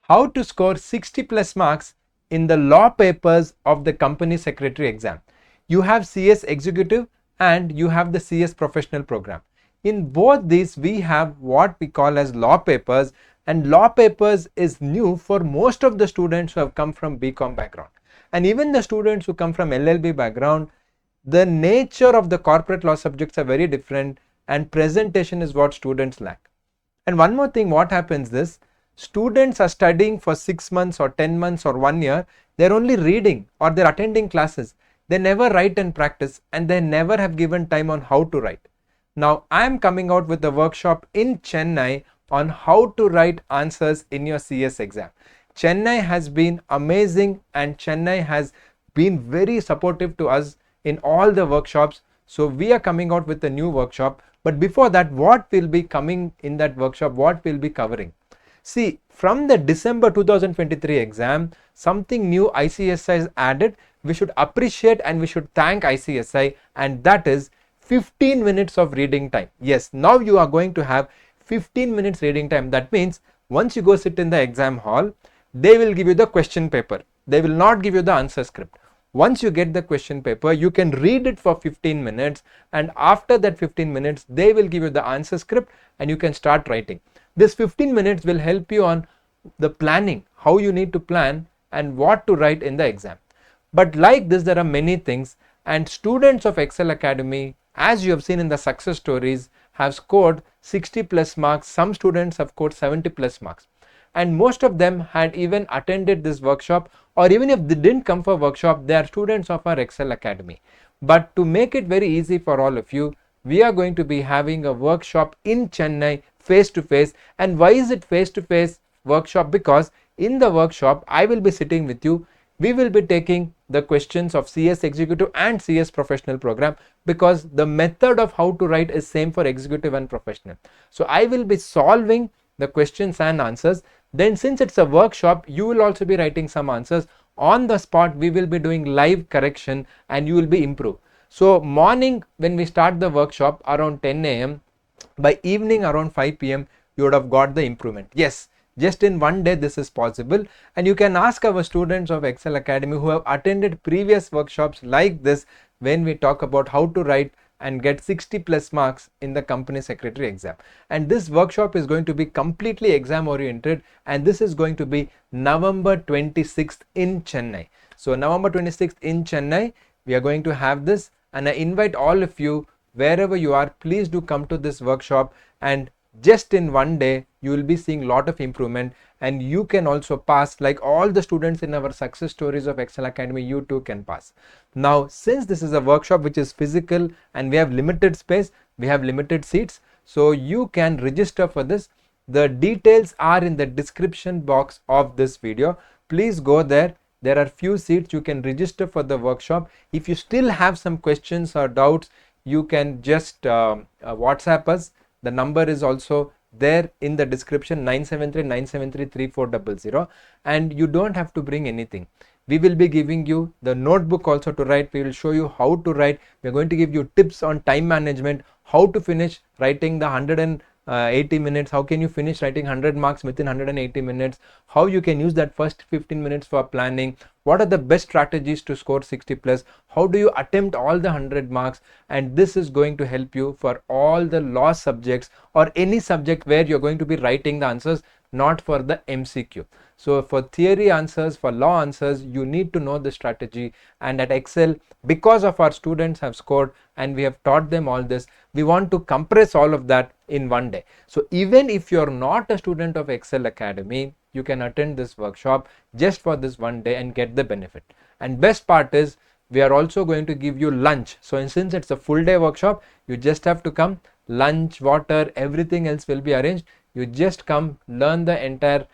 how to score 60 plus marks in the law papers of the company secretary exam. You have CS executive and you have the CS professional program. In both these we have what we call as law papers, and law papers is new for most of the students who have come from BCom background, and even the students who come from LLB background. The nature of the corporate law subjects are very different, and presentation is what students lack. And one more thing, what happens is students are studying for 6 months or 10 months or 1 year. They're only reading or they're attending classes. They never write and practice, and they never have given time on how to write. Now I am coming out with a workshop in Chennai on how to write answers in your CS exam. Chennai has been amazing, and Chennai has been very supportive to us in all the workshops. So we are coming out with a new workshop. But before that, what will be coming in that workshop, what will be covering? See, from the December 2023 exam, something new ICSI has added. We should appreciate and we should thank ICSI, and that is 15 minutes of reading time. Yes, now you are going to have 15 minutes reading time. That means once you go sit in the exam hall, they will give you the question paper. They will not give you the answer script. Once you get the question paper, you can read it for 15 minutes, and after that 15 minutes they will give you the answer script and you can start writing. This 15 minutes will help you on the planning, how you need to plan and what to write in the exam. But like this, there are many things, and students of Ekcel Academy, as you have seen in the success stories, have scored 60 plus marks. Some students have scored 70 plus marks, and most of them had even attended this workshop, or even if they didn't come for workshop, they are students of our Ekcel Academy. But to make it very easy for all of you, we are going to be having a workshop in Chennai face to face. And why is it face to face workshop? Because in the workshop I will be sitting with you. We will be taking the questions of CS executive and CS professional program, because the method of how to write is same for executive and professional. So I will be solving the questions and answers. Then since it's a workshop, you will also be writing some answers on the spot. We will be doing live correction and you will be improved. So morning when we start the workshop around 10 a.m, by evening around 5 p.m, you would have got the improvement. Yes, just in one day this is possible, and you can ask our students of Ekcel Academy who have attended previous workshops like this when we talk about how to write and get 60 plus marks in the company secretary exam. And this workshop is going to be completely exam oriented, and this is going to be November 26th in Chennai. So November 26th in Chennai, we are going to have this, and I invite all of you, wherever you are, please do come to this workshop, and just in one day you will be seeing lot of improvement, and you can also pass like all the students in our success stories of Ekcel Academy. You too can pass. Now since this is a workshop which is physical and we have limited space, we have limited seats, so you can register for this. The details are in the description box of this video. Please go there. There are few seats. You can register for the workshop. If you still have some questions or doubts, you can just WhatsApp us. The number is also there in the description, 973-973-3400, and you don't have to bring anything. We will be giving you the notebook also to write. We will show you how to write. We are going to give you tips on time management, how to finish writing the 180 minutes, how can you finish writing 100 marks within 180 minutes, how you can use that first 15 minutes for planning, what are the best strategies to score 60 plus, how do you attempt all the 100 marks. And this is going to help you for all the law subjects or any subject where you're going to be writing the answers, not for the MCQ. So for theory answers, for law answers, you need to know the strategy. And at Ekcel, because of our students have scored and we have taught them all this, we want to compress all of that in one day. So even if you're not a student of Ekcel Academy, you can attend this workshop just for this one day and get the benefit. And best part is, we are also going to give you lunch. So since it's a full day workshop, you just have to come. Lunch, water, everything else will be arranged. You just come, learn the entire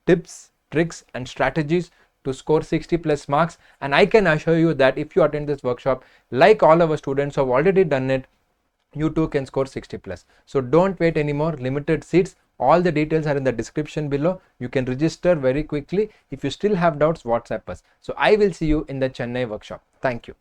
tips, tricks and strategies to score 60 plus marks. And I can assure you that if you attend this workshop, like all our students who have already done it, you too can score 60 plus. So don't wait anymore. Limited seats. All the details are in the description below. You can register very quickly. If you still have doubts, WhatsApp us. So I will see you in the Chennai workshop. Thank you.